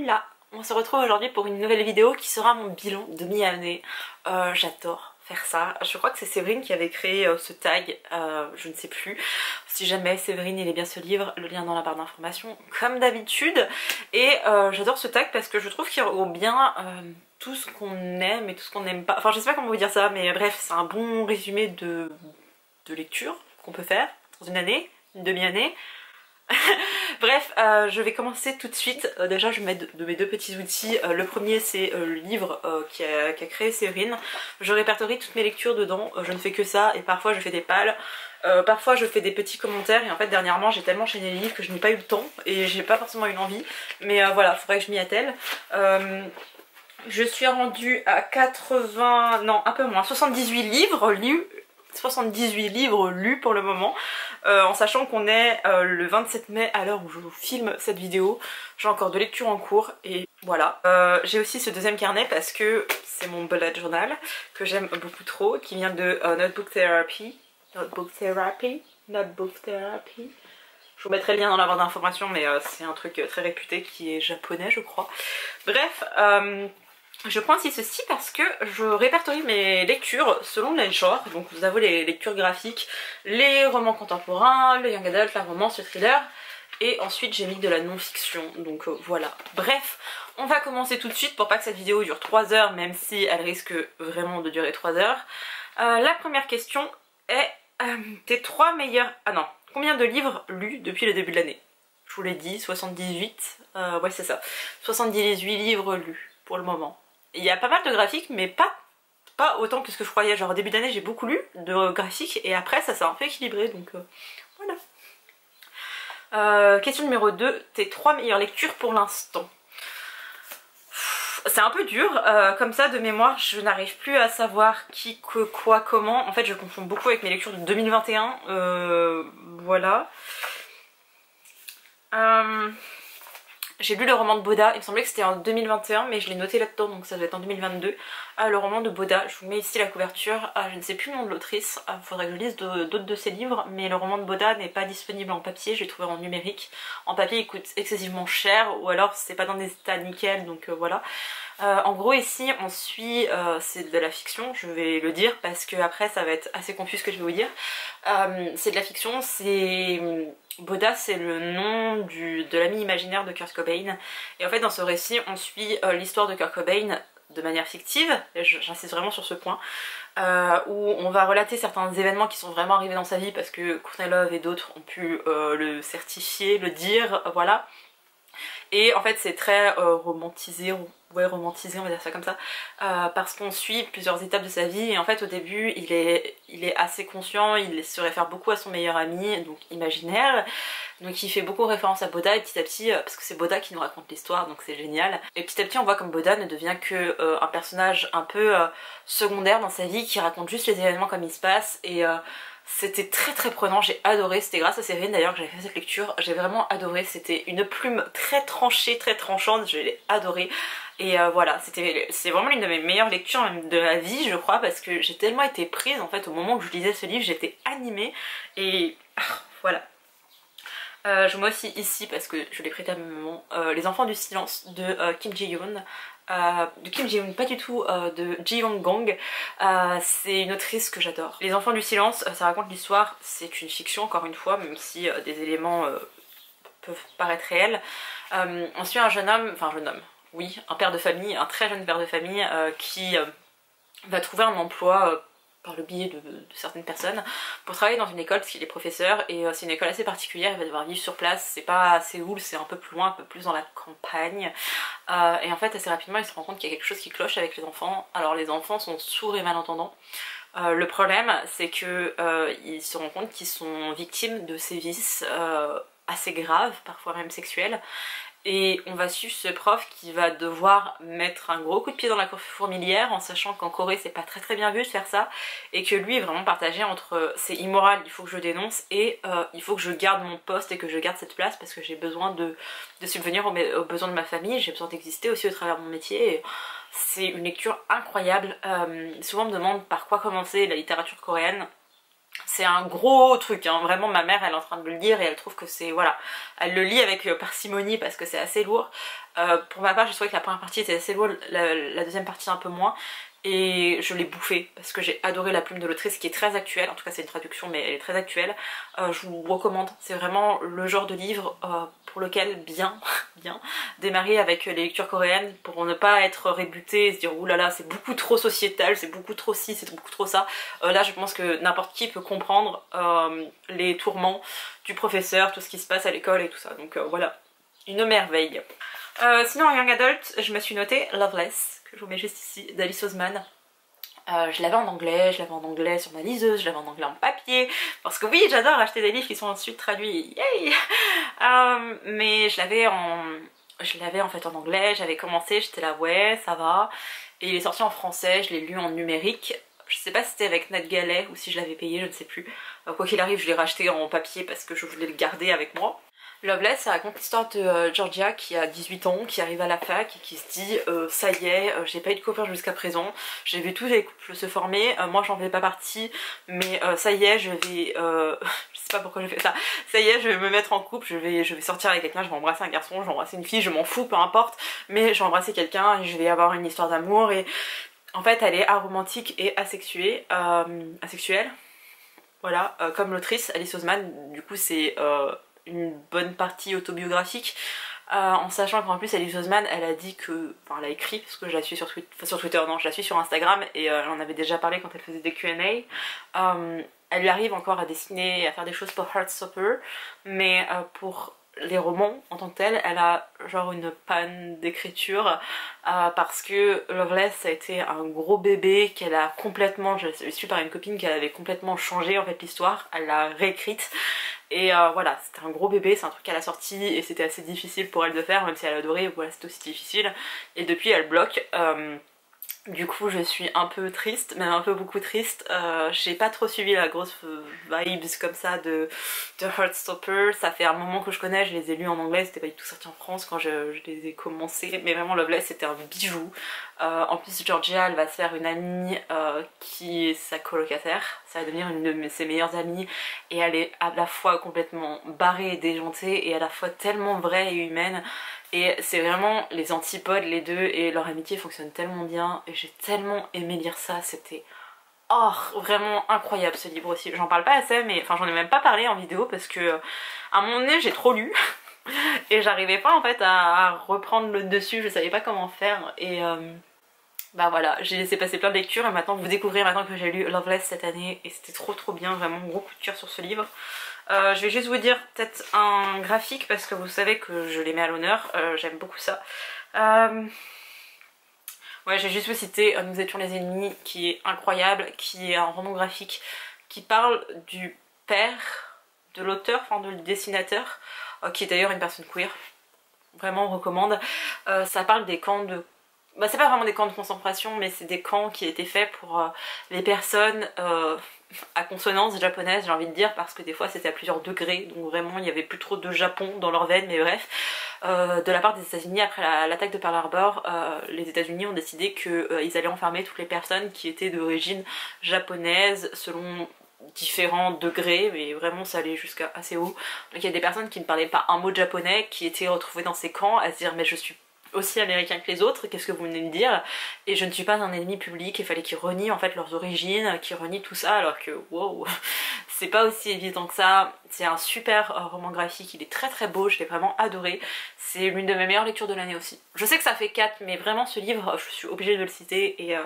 Oula, on se retrouve aujourd'hui pour une nouvelle vidéo qui sera mon bilan de mi-année. J'adore faire ça. Je crois que c'est Séverine qui avait créé ce tag, je ne sais plus. Si jamais Séverine il est bien ce livre, le lien dans la barre d'information comme d'habitude. Et j'adore ce tag parce que je trouve qu'il regroupe bien tout ce qu'on aime et tout ce qu'on n'aime pas. Enfin je sais pas comment vous dire ça, mais bref c'est un bon résumé de lecture qu'on peut faire dans une année, une demi-année. Bref, je vais commencer tout de suite. Déjà je vais mettre de mes deux petits outils. Le premier c'est le livre qu'a créé Séverine. Je répertorie toutes mes lectures dedans, je ne fais que ça et parfois je fais des pales. Parfois je fais des petits commentaires et en fait dernièrement j'ai tellement enchaîné les livres que je n'ai pas eu le temps et j'ai pas forcément eu l'envie. Mais voilà, faudrait que je m'y attelle. Je suis rendue à 80... non un peu moins, 78 livres lus. 78 livres lus pour le moment, en sachant qu'on est le 27 mai à l'heure où je vous filme cette vidéo. J'ai encore de lectures en cours et voilà. J'ai aussi ce deuxième carnet parce que c'est mon bullet journal que j'aime beaucoup trop, qui vient de Notebook Therapy. Notebook Therapy. Je vous mettrai le lien dans la barre d'information, mais c'est un truc très réputé qui est japonais je crois. Bref, je prends aussi ceci parce que je répertorie mes lectures selon les genres. Donc vous avez les lectures graphiques, les romans contemporains, le young adult, la romance, le thriller. Et ensuite j'ai mis de la non-fiction, donc voilà. Bref, on va commencer tout de suite pour pas que cette vidéo dure 3 heures, même si elle risque vraiment de durer 3 heures. La première question est tes 3 meilleurs... Ah non, combien de livres lus depuis le début de l'année? Je vous l'ai dit, 78, ouais c'est ça. 78 livres lus pour le moment. Il y a pas mal de graphiques mais pas autant que ce que je croyais. Genre au début d'année j'ai beaucoup lu de graphiques et après ça s'est un peu équilibré donc voilà. Question numéro 2, tes 3 meilleures lectures pour l'instant. C'est un peu dur, comme ça de mémoire je n'arrive plus à savoir qui, que, quoi, comment. En fait je confonds beaucoup avec mes lectures de 2021, voilà. J'ai lu le roman de Boda, il me semblait que c'était en 2021 mais je l'ai noté là-dedans donc ça doit être en 2022. Le roman de Boda, je vous mets ici la couverture, je ne sais plus le nom de l'autrice, faudrait que je lise d'autres de ses livres, mais le roman de Boda n'est pas disponible en papier, je l'ai trouvé en numérique. En papier il coûte excessivement cher ou alors c'est pas dans des états nickel donc voilà. En gros ici on suit, c'est de la fiction, je vais le dire parce que après ça va être assez confus ce que je vais vous dire. C'est de la fiction, c'est... Boda c'est le nom de l'ami imaginaire de Kurt Cobain et en fait dans ce récit on suit l'histoire de Kurt Cobain de manière fictive, j'insiste vraiment sur ce point, où on va relater certains événements qui sont vraiment arrivés dans sa vie parce que Courtney Love et d'autres ont pu le certifier, le dire, voilà. Et en fait c'est très romantisé, ouais romantisé on va dire ça comme ça, parce qu'on suit plusieurs étapes de sa vie et en fait au début il est assez conscient, il se réfère beaucoup à son meilleur ami, donc imaginaire, donc il fait beaucoup référence à Boda et petit à petit, parce que c'est Boda qui nous raconte l'histoire donc c'est génial, et petit à petit on voit comme Boda ne devient que un personnage un peu secondaire dans sa vie qui raconte juste les événements comme ils se passent et c'était très prenant, j'ai adoré, c'était grâce à Séverine d'ailleurs que j'avais fait cette lecture, j'ai vraiment adoré, c'était une plume très tranchée, très tranchante, je l'ai adoré. Et voilà, c'est vraiment l'une de mes meilleures lectures même de la vie je crois parce que j'ai tellement été prise en fait au moment où je lisais ce livre, j'étais animée et voilà. Je mets aussi ici parce que je l'ai prêté à mes mamans, Les Enfants du Silence de Kim Ji-yoon. De Kim Ji-yoon, pas du tout, de Ji Yong-gong. C'est une autrice que j'adore. Les Enfants du Silence, ça raconte l'histoire, c'est une fiction encore une fois, même si des éléments peuvent paraître réels. On suit un jeune homme, oui, un père de famille, un très jeune père de famille qui va trouver un emploi par le biais de certaines personnes pour travailler dans une école parce qu'il est professeur et c'est une école assez particulière, il va devoir vivre sur place, c'est pas à Séoul, c'est un peu plus loin, un peu plus dans la campagne et en fait assez rapidement il se rend compte qu'il y a quelque chose qui cloche avec les enfants. Alors les enfants sont sourds et malentendants. Le problème c'est que il se rend compte qu'ils sont victimes de sévices assez graves, parfois même sexuels. Et on va suivre ce prof qui va devoir mettre un gros coup de pied dans la fourmilière en sachant qu'en Corée c'est pas très bien vu de faire ça et que lui est vraiment partagé entre c'est immoral, il faut que je dénonce et il faut que je garde mon poste et que je garde cette place parce que j'ai besoin de subvenir aux besoins de ma famille, j'ai besoin d'exister aussi au travers de mon métier. C'est une lecture incroyable, souvent on me demande par quoi commencer la littérature coréenne. C'est un gros truc, hein. Vraiment ma mère elle est en train de le lire et elle trouve que c'est, voilà, elle le lit avec parcimonie parce que c'est assez lourd. Pour ma part j'ai trouvé que la première partie était assez lourde, la deuxième partie un peu moins. Et je l'ai bouffée parce que j'ai adoré La plume de l'autrice qui est très actuelle, en tout cas c'est une traduction mais elle est très actuelle. Je vous recommande, c'est vraiment le genre de livre pour lequel bien démarrer avec les lectures coréennes pour ne pas être rébuté et se dire oulala c'est beaucoup trop sociétal, c'est beaucoup trop ci, c'est beaucoup trop ça. Là je pense que n'importe qui peut comprendre les tourments du professeur, tout ce qui se passe à l'école et tout ça, donc voilà, une merveille. Sinon en Young Adult, je me suis notée Loveless, que je vous mets juste ici, d'Alice Oseman. Je l'avais en anglais sur ma liseuse, je l'avais en anglais en papier, parce que oui j'adore acheter des livres qui sont ensuite traduits, yay. Mais je l'avais en fait en anglais, j'avais commencé, j'étais là ouais ça va, et il est sorti en français, je l'ai lu en numérique. Je sais pas si c'était avec Nat Galet ou si je l'avais payé, je ne sais plus. Quoi qu'il arrive je l'ai racheté en papier parce que je voulais le garder avec moi. Loveless, ça raconte l'histoire de Georgia qui a 18 ans, qui arrive à la fac et qui se dit ça y est, j'ai pas eu de copain jusqu'à présent, j'ai vu tous les couples se former, moi j'en fais pas partie, mais ça y est, je vais, je sais pas pourquoi je fais ça, ça y est, je vais me mettre en couple, je vais sortir avec quelqu'un, je vais embrasser un garçon, je vais embrasser une fille, je m'en fous, peu importe, mais je vais embrasser quelqu'un et je vais avoir une histoire d'amour. Et en fait elle est aromantique et asexuée, asexuelle, voilà, comme l'autrice Alice Oseman, du coup c'est une bonne partie autobiographique, en sachant qu'en plus Alice Oseman elle a dit que, enfin elle a écrit parce que je la suis sur Twitter, non je la suis sur Instagram et j'en avais déjà parlé quand elle faisait des Q&A. Elle lui arrive encore à dessiner, à faire des choses pour Heartstopper, mais pour les romans en tant que tel, elle a genre une panne d'écriture parce que Loveless ça a été un gros bébé qu'elle a complètement, je l'ai su par une copine qu'elle avait complètement changé en fait l'histoire, elle l'a réécrite. Et voilà, c'était un gros bébé, c'est un truc qu'elle a sorti et c'était assez difficile pour elle de faire, même si elle adorait, voilà c'était aussi difficile. Et depuis elle bloque. Du coup je suis un peu triste, même un peu beaucoup triste. J'ai pas trop suivi la grosse vibes comme ça de Heartstopper. Ça fait un moment que je connais, je les ai lus en anglais, c'était pas du tout sorti en France quand je les ai commencés. Mais vraiment Loveless c'était un bijou. En plus Georgia elle va se faire une amie qui est sa colocataire. Ça va devenir une de ses meilleures amies. Et elle est à la fois complètement barrée et déjantée et à la fois tellement vraie et humaine. Et c'est vraiment les antipodes les deux et leur amitié fonctionne tellement bien et j'ai tellement aimé lire ça, c'était vraiment incroyable ce livre aussi. J'en parle pas assez mais enfin j'en ai même pas parlé en vidéo parce que à un moment donné j'ai trop lu et j'arrivais pas en fait à reprendre le dessus, je savais pas comment faire et bah voilà, j'ai laissé passer plein de lectures et maintenant vous découvrez maintenant que j'ai lu Loveless cette année et c'était trop bien, vraiment gros coup de cœur sur ce livre. Je vais juste vous dire peut-être un graphique parce que vous savez que je les mets à l'honneur, j'aime beaucoup ça. Ouais, je vais juste vous citer Nous étions les ennemis qui est incroyable, qui est un roman graphique qui parle du père de l'auteur, enfin du dessinateur, qui est d'ailleurs une personne queer. Vraiment on recommande. Ça parle des camps de... Bah c'est pas vraiment des camps de concentration mais c'est des camps qui étaient faits pour les personnes à consonance japonaise j'ai envie de dire parce que des fois c'était à plusieurs degrés donc vraiment il n'y avait plus trop de Japon dans leurs veines mais bref. De la part des États-Unis après l'attaque de Pearl Harbor, les États-Unis ont décidé qu'ils allaient enfermer toutes les personnes qui étaient d'origine japonaise selon différents degrés mais vraiment ça allait jusqu'à assez haut. Donc il y a des personnes qui ne parlaient pas un mot de japonais qui étaient retrouvées dans ces camps à se dire mais je suis aussi américain que les autres, qu'est-ce que vous venez me dire? Et je ne suis pas un ennemi public, il fallait qu'ils renient en fait leurs origines, qu'ils renient tout ça alors que wow, c'est pas aussi évident que ça. C'est un super roman graphique, il est très beau, je l'ai vraiment adoré. C'est l'une de mes meilleures lectures de l'année aussi. Je sais que ça fait 4 mais vraiment ce livre je suis obligée de le citer et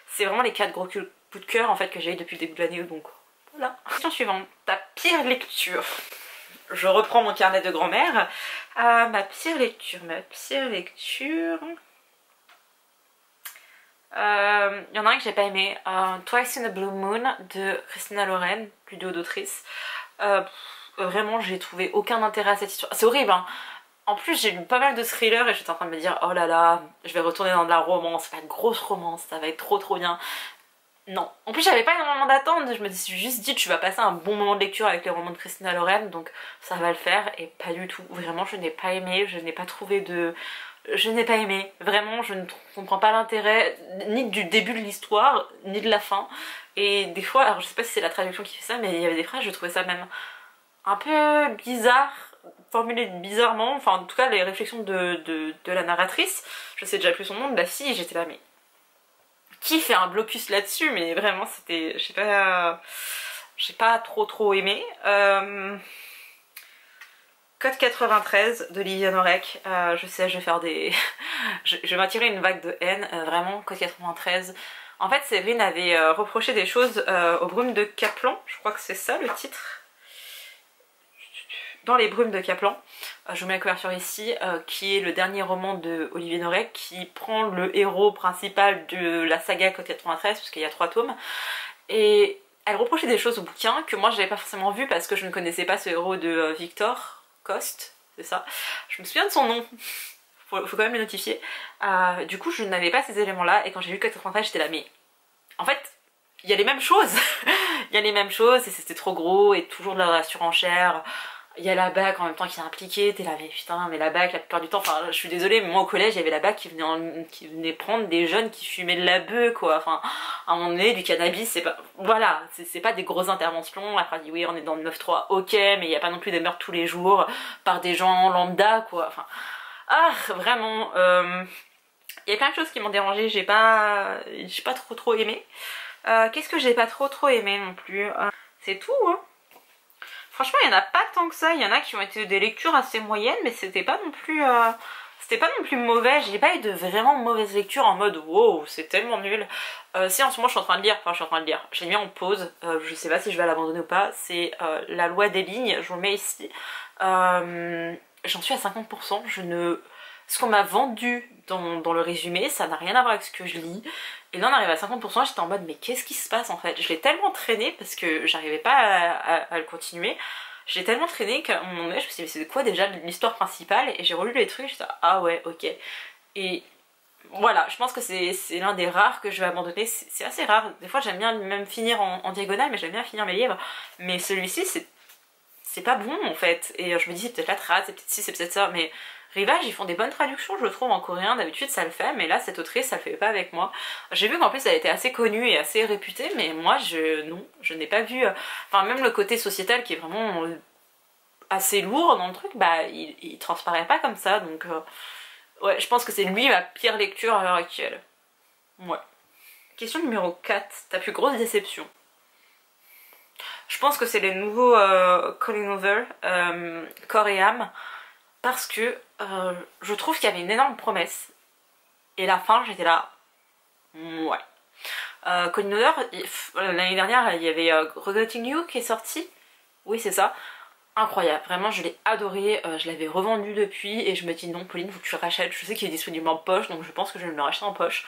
c'est vraiment les 4 gros coups de cœur en fait que j'ai eu depuis le début de l'année donc voilà. Question suivante, ta pire lecture. Je reprends mon carnet de grand-mère. Ma pire lecture. Il y en a un que j'ai pas aimé. Twice in a Blue Moon de Christina Loren, du duo d'autrices. Vraiment, j'ai trouvé aucun intérêt à cette histoire. C'est horrible, hein. En plus, j'ai lu pas mal de thrillers et j'étais en train de me dire oh là là, je vais retourner dans de la romance, pas de grosse romance, ça va être trop bien. Non. En plus j'avais pas énormément d'attente, je me suis juste dit tu vas passer un bon moment de lecture avec les romans de Christina Loren donc ça va le faire et pas du tout. Vraiment je n'ai pas aimé, je n'ai pas trouvé de... je n'ai pas aimé. Vraiment, je ne comprends pas l'intérêt ni du début de l'histoire, ni de la fin. Et des fois, alors je sais pas si c'est la traduction qui fait ça, mais il y avait des phrases, je trouvais ça même un peu bizarre, formulé bizarrement. Enfin, en tout cas, les réflexions de la narratrice, je sais déjà plus son nom, de la fille, j'étais là, mais qui fait un blocus là-dessus? Mais vraiment, c'était, je sais pas, j'ai pas trop aimé. Code 93 d'Olivier Norek, je sais, je vais faire des... je vais m'attirer une vague de haine, vraiment, Code 93. En fait, Séverine avait reproché des choses aux Brumes de Kaplan, je crois que c'est ça le titre. Dans les Brumes de Kaplan, je vous mets la couverture ici, qui est le dernier roman de Olivier Norek, qui prend le héros principal de la saga Code 93, parce qu'il y a 3 tomes, et elle reprochait des choses au bouquin que moi je n'avais pas forcément vu parce que je ne connaissais pas ce héros de Victor Coste, c'est ça, je me souviens de son nom, faut quand même le notifier. Du coup je n'avais pas ces éléments là, et quand j'ai lu Code 93 j'étais là, mais en fait il y a les mêmes choses, il y a les mêmes choses, et c'était trop gros, et toujours de la surenchère. Il y a la BAC en même temps qui est impliquée, t'es là mais putain, mais la BAC la plupart du temps, enfin je suis désolée, mais moi au collège il y avait la BAC qui venait prendre des jeunes qui fumaient de la bœuf quoi, enfin à un moment donné du cannabis, c'est pas, voilà, c'est pas des grosses interventions. Après on dit oui on est dans le 9-3, ok, mais il y a pas non plus des meurtres tous les jours par des gens lambda quoi, enfin vraiment, il y a plein de choses qui m'ont dérangée, j'ai pas trop aimé. Qu'est-ce que j'ai pas trop aimé non plus, c'est tout hein. Franchement, il n'y en a pas tant que ça, il y en a qui ont été des lectures assez moyennes, mais c'était pas non plus mauvais. J'ai pas eu de vraiment mauvaise lecture en mode wow, c'est tellement nul. Si en ce moment je suis en train de lire, je l'ai mis en pause, je sais pas si je vais l'abandonner ou pas, c'est La Loi des lignes, je vous le mets ici. J'en suis à 50%, ce qu'on m'a vendu dans le résumé, ça n'a rien à voir avec ce que je lis. Et là on arrive à 50%, j'étais en mode mais qu'est-ce qui se passe en fait? Je l'ai tellement traîné parce que j'arrivais pas à le continuer. Je l'ai tellement traîné qu'à un moment donné je me suis dit mais c'est quoi déjà l'histoire principale? Et j'ai relu les trucs, j'étais ah ouais ok. Et voilà, je pense que c'est l'un des rares que je vais abandonner, c'est assez rare. Des fois j'aime bien même finir en diagonale, mais j'aime bien finir mes livres. Mais celui-ci c'est pas bon en fait. Et je me dis c'est peut-être la trad, c'est peut-être ci, c'est peut-être ça, mais... Rivage, ils font des bonnes traductions, je trouve, en coréen. D'habitude, ça le fait, mais là, cette autrice, ça le fait pas avec moi. J'ai vu qu'en plus, elle était assez connue et assez réputée, mais moi, non, je n'ai pas vu... Enfin, même le côté sociétal qui est vraiment assez lourd dans le truc, bah, il transparaît pas comme ça, donc... ouais, je pense que c'est lui ma pire lecture à l'heure actuelle. Ouais. Question numéro 4. Ta plus grosse déception? Je pense que c'est les nouveaux Calling Over, Corps et âme. Parce que je trouve qu'il y avait une énorme promesse. Et la fin, j'étais là... ouais. Colin Hoover, l'année dernière, il y avait Regretting You qui est sorti. Oui, c'est ça. Incroyable. Vraiment, je l'ai adoré. Je l'avais revendu depuis. Et je me dis non, Pauline, faut que tu le rachètes. Je sais qu'il est disponible en poche, donc je pense que je vais me le racheter en poche.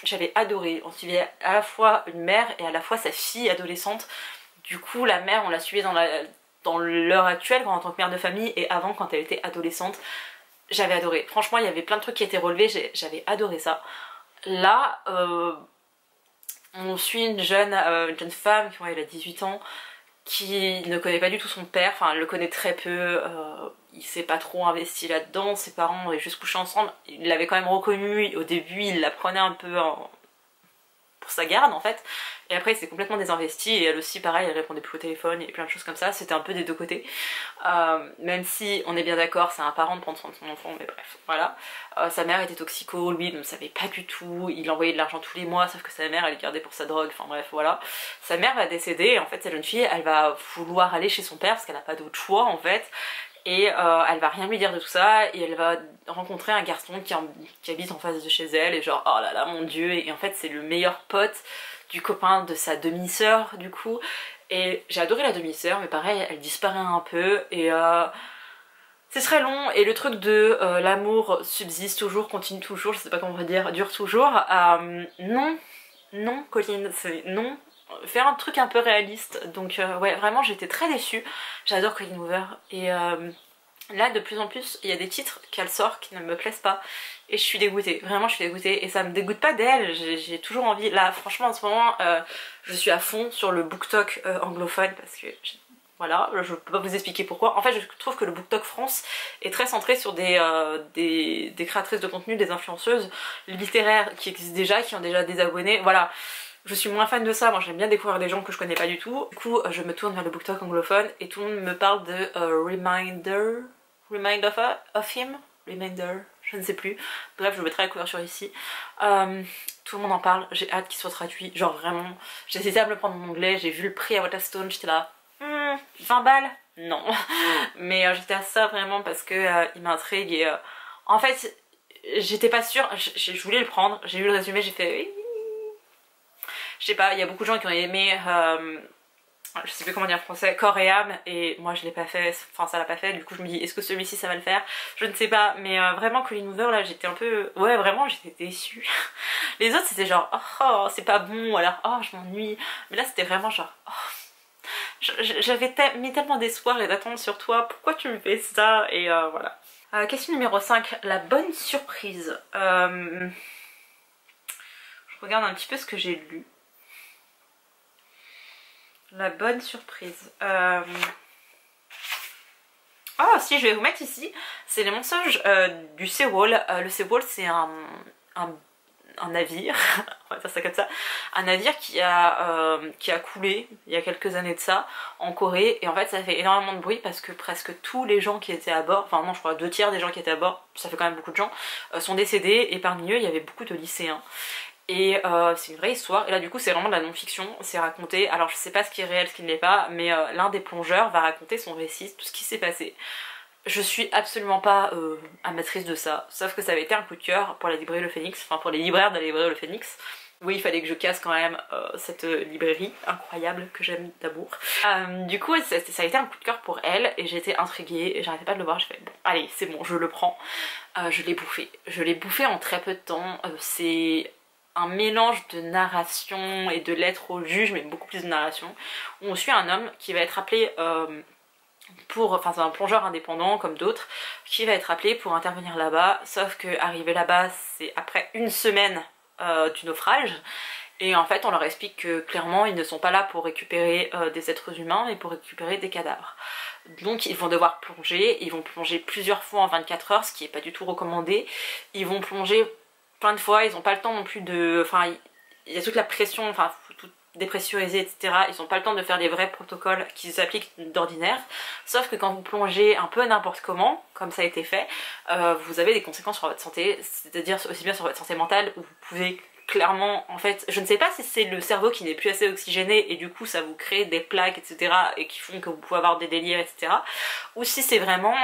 J'avais adoré. On suivait à la fois une mère et à la fois sa fille adolescente. Du coup, la mère, on la suivait dans l'heure actuelle en tant que mère de famille, et avant quand elle était adolescente. J'avais adoré. Franchement, il y avait plein de trucs qui étaient relevés, j'avais adoré ça. Là, on suit une jeune femme qui elle a 18 ans, qui ne connaît pas du tout son père, enfin elle le connaît très peu, il s'est pas trop investi là-dedans, ses parents avaient juste couché ensemble, il l'avait quand même reconnu, au début il la prenait un peu pour sa garde en fait, et après il s'est complètement désinvesti, et elle aussi pareil, elle répondait plus au téléphone et plein de choses comme ça, c'était un peu des deux côtés, même si on est bien d'accord, c'est un parent de prendre soin de son enfant, mais bref, voilà. Sa mère était toxico, lui ne le savait pas du tout, il envoyait de l'argent tous les mois, sauf que sa mère elle le gardait pour sa drogue, enfin bref voilà. Sa mère va décéder, et en fait cette jeune fille elle va vouloir aller chez son père parce qu'elle n'a pas d'autre choix en fait, et elle va rien lui dire de tout ça, et elle va rencontrer un garçon qui habite en face de chez elle, et genre oh là là mon dieu, et en fait c'est le meilleur pote du copain de sa demi-sœur du coup, et j'ai adoré la demi-sœur, mais pareil elle disparaît un peu, et c'est très long, et le truc de l'amour subsiste toujours, continue toujours, je sais pas comment on va dire, dure toujours, non Colline, c'est non. Fais un truc un peu réaliste, donc ouais vraiment j'étais très déçue, j'adore Colin Hoover, et là de plus en plus il y a des titres qu'elle sort qui ne me plaisent pas, et je suis dégoûtée, vraiment je suis dégoûtée, et ça me dégoûte pas d'elle, j'ai toujours envie, là franchement en ce moment je suis à fond sur le BookTok anglophone, parce que Voilà, je peux pas vous expliquer pourquoi. En fait, je trouve que le BookTok France est très centré sur des créatrices de contenu, des influenceuses littéraires qui existent déjà, qui ont déjà des abonnés. Voilà, je suis moins fan de ça. Moi, j'aime bien découvrir des gens que je connais pas du tout. Du coup, je me tourne vers le BookTok anglophone et tout le monde me parle de Reminder of Him, Reminder, je ne sais plus. Bref, je mettrai la couverture ici. Tout le monde en parle. J'ai hâte qu'il soit traduit. Genre vraiment, j'ai hésité à me le prendre en anglais. J'ai vu le prix à Waterstone, j'étais là. 20 balles? Non. Mais j'étais à ça vraiment parce que il m'intrigue et en fait j'étais pas sûre, je voulais le prendre, j'ai lu le résumé, j'ai fait je sais pas, il y a beaucoup de gens qui ont aimé je sais plus comment dire en français, Corps et âme, et moi je l'ai pas fait, enfin ça l'a pas fait, du coup je me dis est-ce que celui-ci ça va le faire? Je ne sais pas, mais vraiment Colleen Hoover là j'étais un peu, ouais vraiment j'étais déçue. Les autres c'était genre oh c'est pas bon, alors oh je m'ennuie, mais là c'était vraiment genre oh. J'avais mis tellement d'espoir et d'attente sur toi, pourquoi tu me fais ça? Et voilà. Question numéro 5, la bonne surprise. Je regarde un petit peu ce que j'ai lu. La bonne surprise. Oh si, je vais vous mettre ici, c'est les mensonges du Seawall. Le Seawall c'est un navire, on va dire ça comme ça, un navire qui a coulé il y a quelques années de ça en Corée, et en fait ça fait énormément de bruit parce que presque tous les gens qui étaient à bord, enfin non je crois 2/3 des gens qui étaient à bord, ça fait quand même beaucoup de gens, sont décédés, et parmi eux il y avait beaucoup de lycéens. Et c'est une vraie histoire, et là du coup c'est vraiment de la non-fiction, c'est raconté, alors je sais pas ce qui est réel, ce qui ne l'est pas, mais l'un des plongeurs va raconter son récit, tout ce qui s'est passé. Je suis absolument pas amatrice de ça, sauf que ça avait été un coup de cœur pour la librairie Le Phénix, enfin pour les libraires de la librairie Le Phénix. Oui, il fallait que je casse quand même cette librairie incroyable que j'aime d'amour. Du coup, ça a été un coup de cœur pour elle, et j'ai été intriguée, et j'arrêtais pas de le voir, j'ai fait bon, allez, c'est bon, je le prends. Je l'ai bouffé. Je l'ai bouffé en très peu de temps, c'est un mélange de narration et de lettres au juge, mais beaucoup plus de narration, où on suit un homme qui va être appelé... enfin c'est un plongeur indépendant comme d'autres qui va être appelé pour intervenir là-bas, sauf que arriver là-bas c'est après une semaine du naufrage, et en fait on leur explique que clairement ils ne sont pas là pour récupérer des êtres humains mais pour récupérer des cadavres. Donc ils vont devoir plonger, ils vont plonger plusieurs fois en 24 heures, ce qui est pas du tout recommandé, ils vont plonger plein de fois, ils n'ont pas le temps non plus de... Enfin il y a toute la pression, enfin tout dépressurisé, etc. Ils n'ont pas le temps de faire les vrais protocoles qui s'appliquent d'ordinaire, sauf que quand vous plongez un peu n'importe comment, comme ça a été fait, vous avez des conséquences sur votre santé, c'est-à-dire aussi bien sur votre santé mentale, où vous pouvez clairement, en fait, je ne sais pas si c'est le cerveau qui n'est plus assez oxygéné et du coup ça vous crée des plaques, etc. et qui font que vous pouvez avoir des délires, etc. ou si c'est vraiment...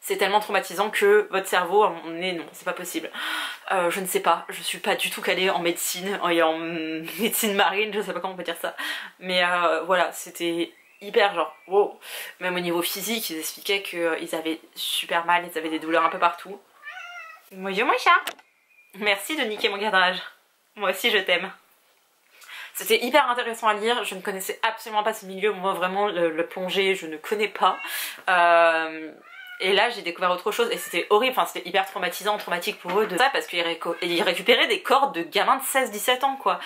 c'est tellement traumatisant que votre cerveau, à un moment donné, non, c'est pas possible. Je ne sais pas, je suis pas du tout calée en médecine, et en médecine marine, je sais pas comment on peut dire ça. Mais voilà, c'était hyper genre, wow. Même au niveau physique, ils expliquaient qu'ils avaient super mal, ils avaient des douleurs un peu partout. Bonjour mon chat. Merci de niquer mon cadrage. Moi aussi je t'aime. C'était hyper intéressant à lire, je ne connaissais absolument pas ce milieu, moi vraiment le plongée je ne connais pas. Et là j'ai découvert autre chose et c'était horrible, enfin c'était hyper traumatique pour eux de ça, parce qu'ils récupéraient des corps de gamins de 16-17 ans quoi.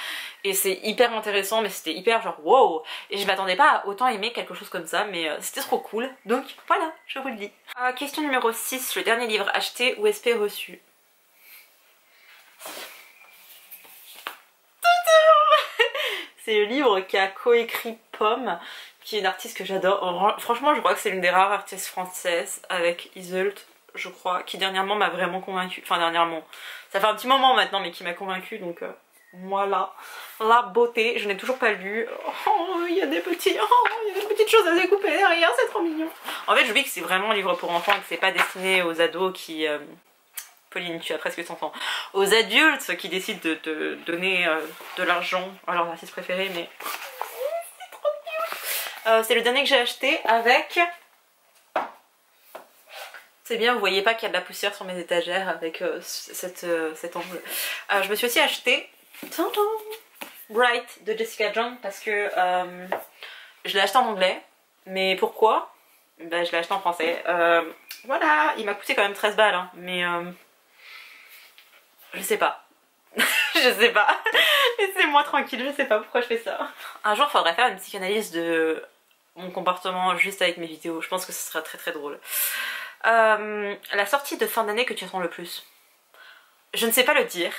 Et c'est hyper intéressant, mais c'était hyper genre wow. Et je m'attendais pas à autant aimer quelque chose comme ça, mais c'était trop cool. Donc voilà, je vous le dis. Question numéro 6, le dernier livre acheté ou SP reçu. C'est le livre qu'a coécrit Pomme, qui est une artiste que j'adore. Franchement je crois que c'est l'une des rares artistes françaises, avec Iseult je crois, qui dernièrement m'a vraiment convaincue. Enfin dernièrement, ça fait un petit moment maintenant, mais qui m'a convaincue, donc voilà. La beauté, je n'ai toujours pas lu. Oh, il y a des petites choses à découper derrière, c'est trop mignon. En fait je dis que c'est vraiment un livre pour enfants et que c'est pas destiné aux ados qui... Pauline, tu as presque 100 ans. Aux adultes qui décident de te donner de l'argent à leur artiste préféré, mais... c'est trop mignon. C'est le dernier que j'ai acheté avec... C'est bien, vous voyez pas qu'il y a de la poussière sur mes étagères avec cet angle. Je me suis aussi acheté Bright de Jessica Jung parce que je l'ai acheté en anglais. Mais pourquoi? Ben, je l'ai acheté en français. Voilà, il m'a coûté quand même 13 balles, hein, mais je sais pas. Je sais pas. Laissez-moi tranquille, je sais pas pourquoi je fais ça. Un jour, faudrait faire une psychanalyse de mon comportement juste avec mes vidéos. Je pense que ce sera très très drôle. La sortie de fin d'année que tu attends le plus? Je ne sais pas le dire.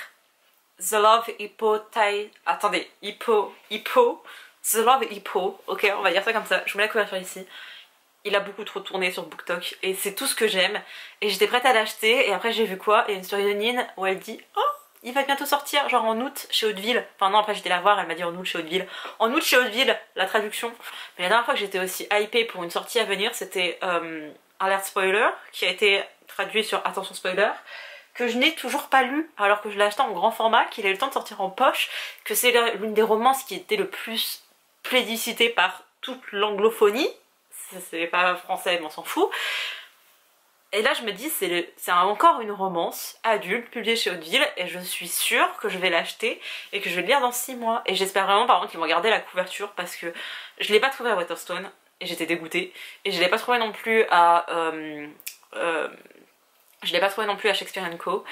The Love Hippo Tai... Attendez, Hippo... The Love Hippo. Ok, on va dire ça comme ça. Je vous mets la couverture ici. Il a beaucoup trop tourné sur BookTok et c'est tout ce que j'aime. Et j'étais prête à l'acheter et après j'ai vu quoi? Et une story de Nine où elle dit oh, il va bientôt sortir, genre en août chez Hauteville. Enfin non, après j'étais la voir, elle m'a dit en août chez Hauteville. En août chez Hauteville, la traduction. Mais la dernière fois que j'étais aussi hypée pour une sortie à venir, c'était Alert Spoiler, qui a été traduit sur Attention Spoiler, que je n'ai toujours pas lu, alors que je l'ai acheté en grand format, qu'il a eu le temps de sortir en poche, que c'est l'une des romances qui était le plus plébiscitée par toute l'anglophonie. C'est pas français, mais on s'en fout. Et là je me dis c'est encore une romance adulte publiée chez Hauteville et je suis sûre que je vais l'acheter et que je vais le lire dans 6 mois. Et j'espère vraiment par contre qu'ils vont garder la couverture parce que je l'ai pas trouvé à Waterstone et j'étais dégoûtée. Et je l'ai pas trouvé non plus à... je l'ai pas trouvé non plus à Shakespeare & Co.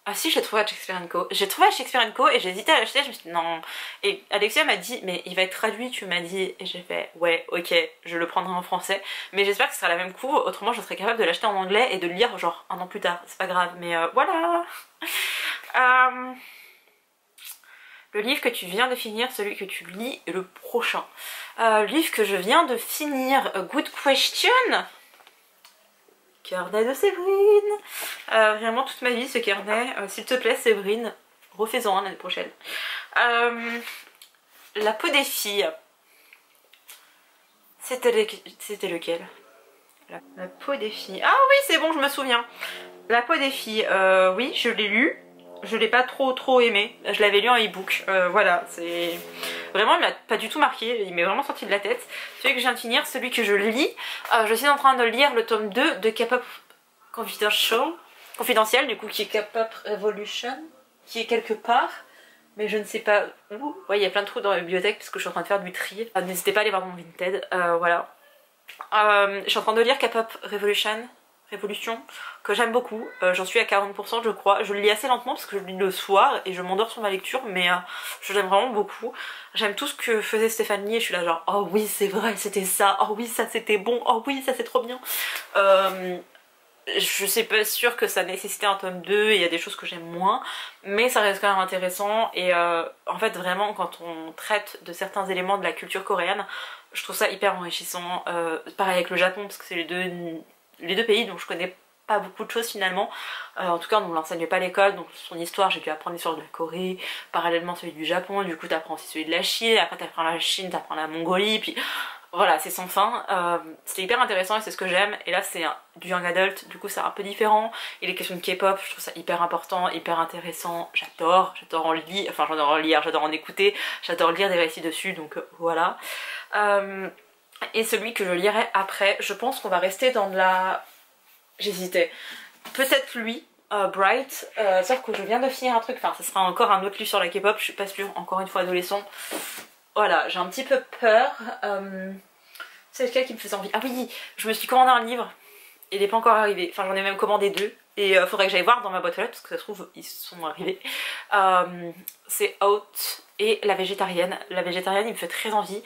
Ah si, je l'ai trouvé à Shakespeare & Co. J'ai trouvé à Shakespeare & Co. et j'ai hésité à l'acheter, je me suis dit non. Et Alexia m'a dit mais il va être traduit, tu m'as dit. Et j'ai fait ouais ok, je le prendrai en français. Mais j'espère que ce sera la même couve, autrement je serai capable de l'acheter en anglais et de le lire genre 1 an plus tard. C'est pas grave, mais voilà. Le livre que tu viens de finir, celui que tu lis et le prochain. Le livre que je viens de finir, Good Question. Carnet de Séverine. Vraiment toute ma vie ce carnet. S'il te plaît Séverine, refais-en un l'année prochaine. La peau des filles. C'était lequel? La peau des filles. Ah oui c'est bon, je me souviens. La peau des filles, oui je l'ai lu. Je l'ai pas trop aimé. Je l'avais lu en e-book. Voilà, c'est... Vraiment, il m'a pas du tout marqué. Il m'est vraiment sorti de la tête. Celui que je viens de finir, celui que je lis. Je suis en train de lire le tome 2 de K-pop Confidentiel, du coup, qui est K-pop Revolution, qui est quelque part. Mais je ne sais pas où. Ouais, il y a plein de trous dans la bibliothèque parce que je suis en train de faire du tri. N'hésitez pas à aller voir mon Vinted. Voilà. Je suis en train de lire K-pop Révolution, que j'aime beaucoup. J'en suis à 40% je crois. Je le lis assez lentement parce que je le lis le soir et je m'endors sur ma lecture, mais je l'aime vraiment beaucoup. J'aime tout ce que faisait Stéphanie et je suis là genre oh oui c'est vrai c'était ça, oh oui ça c'était bon, oh oui ça c'est trop bien. Je suis pas sûre que ça nécessitait un tome 2 et il y a des choses que j'aime moins, mais ça reste quand même intéressant et en fait vraiment quand on traite de certains éléments de la culture coréenne, je trouve ça hyper enrichissant. Pareil avec le Japon parce que c'est les deux pays donc je connais pas beaucoup de choses finalement. En tout cas on ne l'enseigne pas à l'école, donc son histoire j'ai dû apprendre l'histoire de la Corée, parallèlement celui du Japon, du coup t'apprends aussi celui de la Chine, après t'apprends la Chine, t'apprends la Mongolie, puis voilà c'est sans fin. C'était hyper intéressant et c'est ce que j'aime. Et là c'est du young adult, du coup c'est un peu différent. Il est question de K-pop, je trouve ça hyper important, hyper intéressant, j'adore en lire, enfin j'adore en lire, j'adore en écouter, j'adore lire des récits dessus, donc voilà. Et celui que je lirai après, je pense qu'on va rester dans de la... J'hésitais. Peut-être lui, Bright, sauf que je viens de finir un truc, enfin ça sera encore un autre livre sur la K-pop, je suis pas sûre, encore une fois adolescent. Voilà, j'ai un petit peu peur. C'est lequel qui me faisait envie? Ah oui, je me suis commandé un livre, il n'est pas encore arrivé, enfin j'en ai même commandé 2. Et faudrait que j'aille voir dans ma boîte aux lettres parce que ça se trouve ils sont arrivés. C'est Out et La Végétarienne. La Végétarienne il me fait très envie.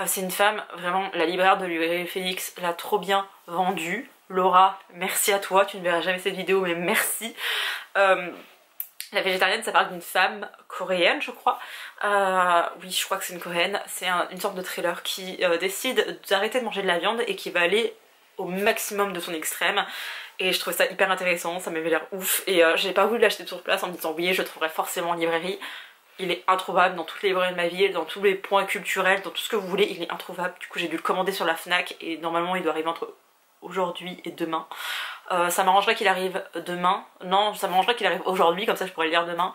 C'est une femme, vraiment la libraire de l'URL Phoenix l'a trop bien vendue. Laura, merci à toi, tu ne verras jamais cette vidéo mais merci. La Végétarienne ça parle d'une femme coréenne je crois. Oui je crois que c'est une coréenne. C'est une sorte de thriller qui décide d'arrêter de manger de la viande et qui va aller au maximum de son extrême. Et je trouvais ça hyper intéressant, ça m'avait l'air ouf. Et j'ai pas voulu l'acheter sur place en me disant oui je le trouverai forcément en librairie. Il est introuvable dans toutes les librairies de ma ville, dans tous les points culturels, dans tout ce que vous voulez, il est introuvable. Du coup j'ai dû le commander sur la Fnac et normalement il doit arriver entre aujourd'hui et demain. Ça m'arrangerait qu'il arrive demain. Non, ça m'arrangerait qu'il arrive aujourd'hui, comme ça je pourrais le lire demain.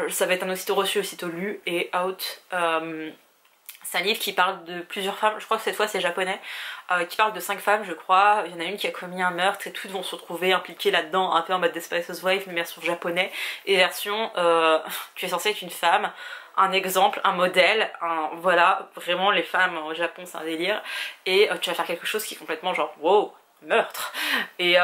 Ça va être un aussitôt reçu, aussitôt lu. Et Out, c'est un livre qui parle de plusieurs femmes, je crois que cette fois c'est japonais, qui parle de 5 femmes je crois. Il y en a une qui a commis un meurtre et toutes vont se retrouver impliquées là-dedans, un peu en mode Desperate Housewives mais version japonais. Et version, tu es censée être une femme, un exemple, un modèle, voilà, vraiment les femmes au Japon c'est un délire. Et tu vas faire quelque chose qui est complètement genre wow, meurtre. Et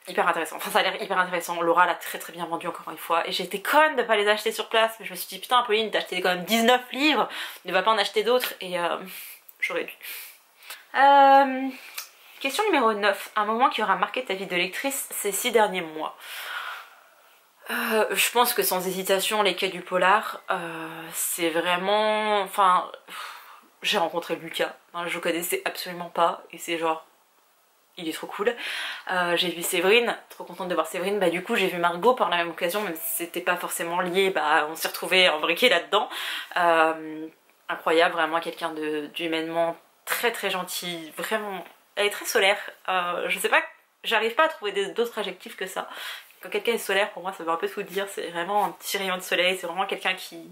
hyper intéressant, enfin ça a l'air hyper intéressant. Laura l'a très bien vendu encore une fois et j'ai été conne de pas les acheter sur place, mais je me suis dit putain Pauline t'as acheté quand même 19 livres, ne va pas en acheter d'autres. Et j'aurais dû. Question numéro 9. Un moment qui aura marqué ta vie de lectrice ces 6 derniers mois. Je pense que sans hésitation, les quais du polar, c'est vraiment... Enfin, j'ai rencontré Lucas, hein, je connaissais absolument pas, et c'est genre... Il est trop cool. J'ai vu Séverine, trop contente de voir Séverine. Bah du coup j'ai vu Margot par la même occasion, même si c'était pas forcément lié, bah on s'est retrouvés embriqués là-dedans. Incroyable, vraiment quelqu'un d'humainement très très gentil, vraiment... Elle est très solaire, je sais pas, j'arrive pas à trouver d'autres adjectifs que ça. Quand quelqu'un est solaire, pour moi ça veut un peu tout dire, c'est vraiment un petit rayon de soleil, c'est vraiment quelqu'un qui...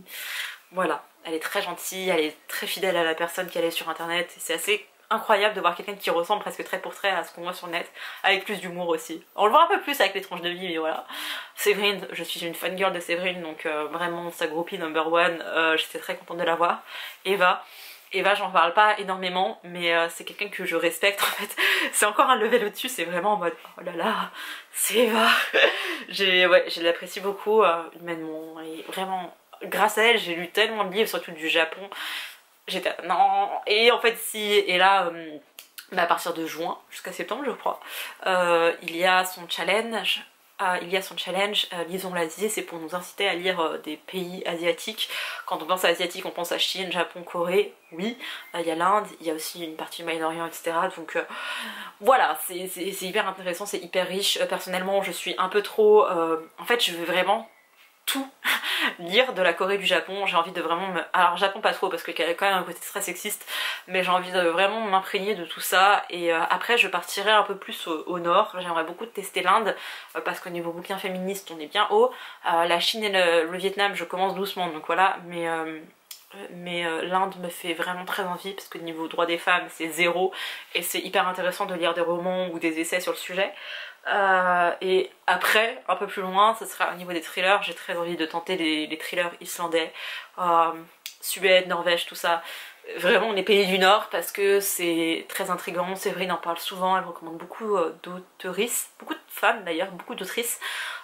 Voilà, elle est très gentille, elle est très fidèle à la personne qu'elle est sur internet, et c'est assez incroyable de voir quelqu'un qui ressemble presque trait pour trait à ce qu'on voit sur le net, avec plus d'humour aussi. On le voit un peu plus avec les tranches de vie, mais voilà. Séverine, je suis une fangirl de Séverine, donc vraiment sa groupie number one, j'étais très contente de la voir. Eva, j'en parle pas énormément, mais c'est quelqu'un que je respecte en fait. C'est encore un level au-dessus, c'est vraiment en mode oh là là, c'est Eva. Je l'apprécie beaucoup humainement, et vraiment, grâce à elle, j'ai lu tellement de livres, surtout du Japon. J'étais non, et en fait si, et là à partir de juin jusqu'à septembre je crois, il y a son challenge. Lisons l'Asie, c'est pour nous inciter à lire des pays asiatiques. Quand on pense à asiatique, on pense à Chine, Japon, Corée, oui. Il y a l'Inde, il y a aussi une partie du Moyen-Orient, etc. Donc voilà, c'est hyper intéressant, c'est hyper riche. Personnellement, je suis un peu trop... en fait, je veux vraiment tout lire de la Corée, du Japon. J'ai envie de vraiment me... Alors Japon pas trop parce qu'il y a quand même un côté très sexiste, mais j'ai envie de vraiment m'imprégner de tout ça, et après je partirai un peu plus au nord. J'aimerais beaucoup tester l'Inde parce qu'au niveau bouquin féministe on est bien haut. La Chine et le Vietnam je commence doucement, donc voilà, mais l'Inde me fait vraiment très envie parce que niveau droit des femmes c'est zéro, et c'est hyper intéressant de lire des romans ou des essais sur le sujet. Et après, un peu plus loin, ce sera au niveau des thrillers. J'ai très envie de tenter les thrillers islandais, Suède, Norvège, tout ça. Vraiment les pays du Nord parce que c'est très intriguant. Séverine en parle souvent, elle recommande beaucoup d'auteuristes, beaucoup de femmes d'ailleurs, beaucoup d'autrices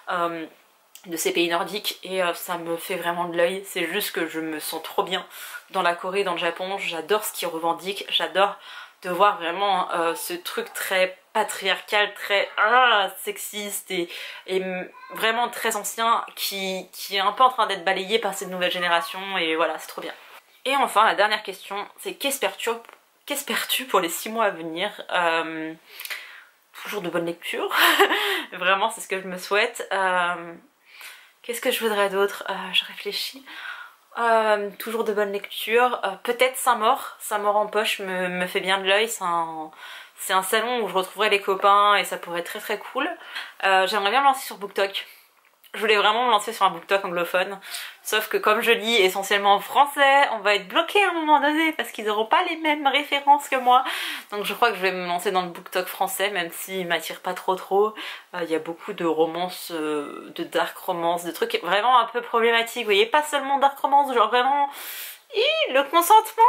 de ces pays nordiques, et ça me fait vraiment de l'œil. C'est juste que je me sens trop bien dans la Corée, dans le Japon. J'adore ce qu'ils revendiquent, j'adore de voir vraiment ce truc très patriarcal, très sexiste et vraiment très ancien qui est un peu en train d'être balayé par cette nouvelle génération, et voilà, c'est trop bien. Et enfin la dernière question, c'est qu'espères-tu pour les 6 mois à venir? Toujours de bonnes lectures, vraiment c'est ce que je me souhaite. Qu'est-ce que je voudrais d'autre? Je réfléchis. Toujours de bonnes lectures, peut-être Saint-Maur en poche me fait bien de l'œil, c'est un salon où je retrouverai les copains et ça pourrait être très très cool. J'aimerais bien me lancer sur BookTok. Je voulais vraiment me lancer sur un BookTok anglophone, sauf que comme je lis essentiellement en français, on va être bloqué à un moment donné parce qu'ils n'auront pas les mêmes références que moi. Donc je crois que je vais me lancer dans le BookTok français, même s'il m'attire pas trop. Il y a beaucoup de romances, de dark romance, de trucs vraiment un peu problématiques. Vous voyez, pas seulement dark romance, genre vraiment... le consentement.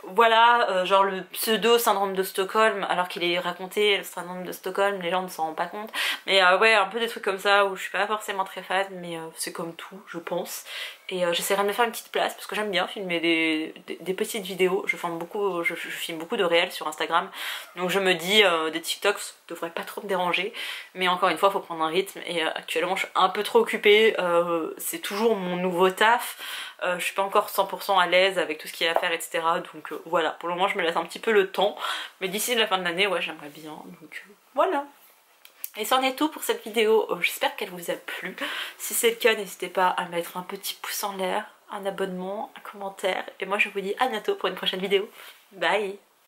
Voilà, genre le pseudo syndrome de Stockholm, alors qu'il est raconté le syndrome de Stockholm, les gens ne s'en rendent pas compte, mais ouais, un peu des trucs comme ça où je suis pas forcément très fan, mais c'est comme tout je pense. Et j'essaierai de me faire une petite place parce que j'aime bien filmer des petites vidéos. Je filme beaucoup de réels sur Instagram, donc je me dis des TikToks devraient pas trop me déranger, mais encore une fois faut prendre un rythme, et actuellement je suis un peu trop occupée. C'est toujours mon nouveau taf, je suis pas encore 100% à l'aise avec tout ce qu'il y a à faire, etc. Donc voilà, pour le moment je me laisse un petit peu le temps, mais d'ici la fin de l'année, ouais, j'aimerais bien, donc voilà. Et c'en est tout pour cette vidéo, j'espère qu'elle vous a plu. Si c'est le cas, n'hésitez pas à mettre un petit pouce en l'air, un abonnement, un commentaire, et moi je vous dis à bientôt pour une prochaine vidéo. Bye!